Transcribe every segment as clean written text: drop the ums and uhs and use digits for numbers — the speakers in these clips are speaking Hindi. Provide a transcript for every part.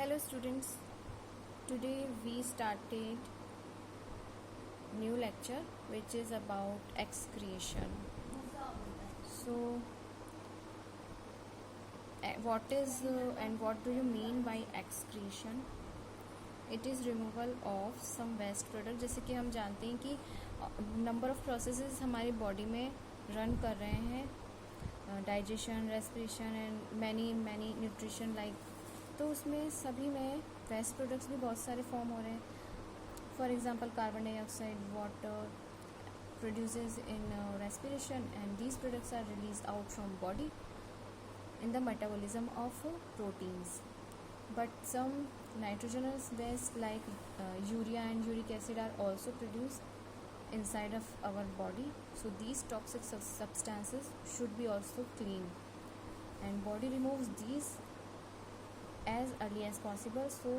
Hello students, today we started new lecture which is about excretion. So what is and what do you mean by excretion? It is removal of some waste product. जैसे कि हम जानते हैं कि नंबर ऑफ प्रोसेसेस हमारी बॉडी में रन कर रहे हैं, digestion, respiration and many nutrition like, तो उसमें सभी में वेस्ट प्रोडक्ट्स भी बहुत सारे फॉर्म हो रहे हैं. For example carbon dioxide, water produces in respiration, and these products are released out from body in the metabolism of proteins. But some nitrogenous waste like urea and uric acid are also produced inside of our body, so these toxic substances should be also cleaned, and body removes these as early as possible. So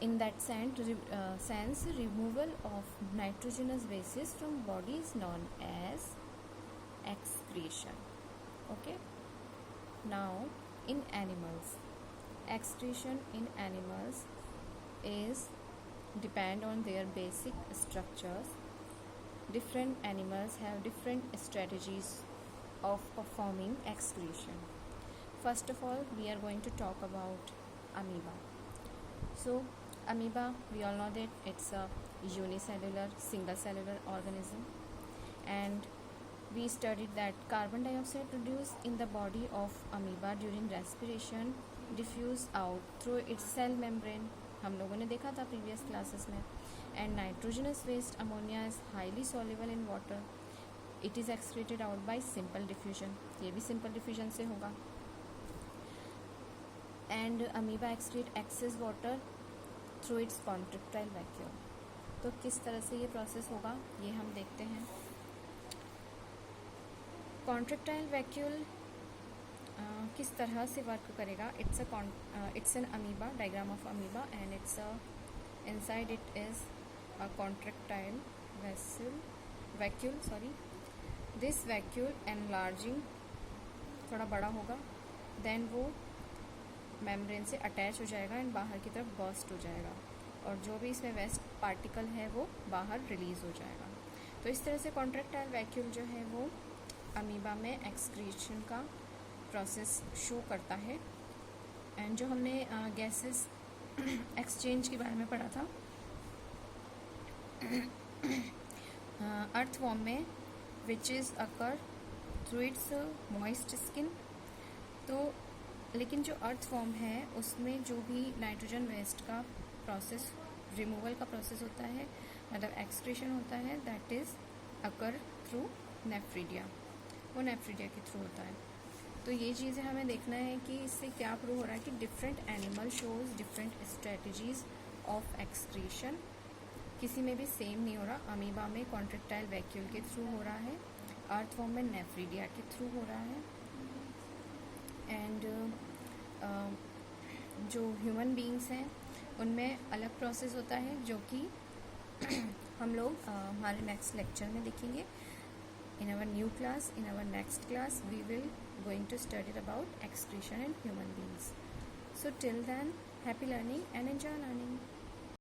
in that sense, removal of nitrogenous wastes from body is known as excretion. Okay, now in animals, excretion in animals is depend on their basic structures. Different animals have different strategies of performing excretion. First of all, we are going to talk about amoeba. So amoeba, we all know that it's a unicellular, single cellular organism, and we studied that carbon dioxide produced in the body of amoeba during respiration diffuse out through its cell membrane. हम लोगों ने देखा था previous classes में. And nitrogenous waste ammonia is highly soluble in water. It is excreted out by simple diffusion. ये भी simple diffusion से होगा. And amoeba excrete excess water through its contractile vacuole. तो किस तरह से ये प्रोसेस होगा ये हम देखते हैं. कॉन्ट्रेक्टाइल वैक्यूल किस तरह से वर्क करेगा? It's an amoeba, diagram of amoeba, and it's inside it is a contractile vacuole. This vacuole enlarging, थोड़ा बड़ा होगा, देन वो मेम्ब्रेन से अटैच हो जाएगा एंड बाहर की तरफ बर्स्ट हो जाएगा, और जो भी इसमें वेस्ट पार्टिकल है वो बाहर रिलीज़ हो जाएगा. तो इस तरह से कॉन्ट्रेक्टाइल वैक्यूल जो है वो अमीबा में एक्सक्रीशन का प्रोसेस शो करता है. एंड जो हमने गैसेस एक्सचेंज के बारे में पढ़ा था अर्थ फॉर्म में, which is occur through it's moist skin. तो लेकिन जो अर्थ फॉर्म है उसमें जो भी नाइट्रोजन वेस्ट का प्रोसेस, रिमूवल का प्रोसेस होता है, मतलब एक्सक्रीशन होता है, that is occur through nephridia. वो नेफ्रीडिया के थ्रू होता है. तो ये चीज़ें हमें देखना है कि इससे क्या प्रूव हो रहा है कि different animal shows different strategies of excretion. किसी में भी सेम नहीं हो रहा. अमीबा में कॉन्ट्रेक्टाइल वैक्यूल के थ्रू हो रहा है, अर्थ फॉर्म में नेफ्रीडिया के थ्रू हो रहा है. एंड जो ह्यूमन बीइंग्स हैं उनमें अलग प्रोसेस होता है, जो कि हम लोग हमारे नेक्स्ट लेक्चर में देखेंगे. In our new class, in our next class we will going to study about excretion in human beings. So till then, happy learning and enjoy learning.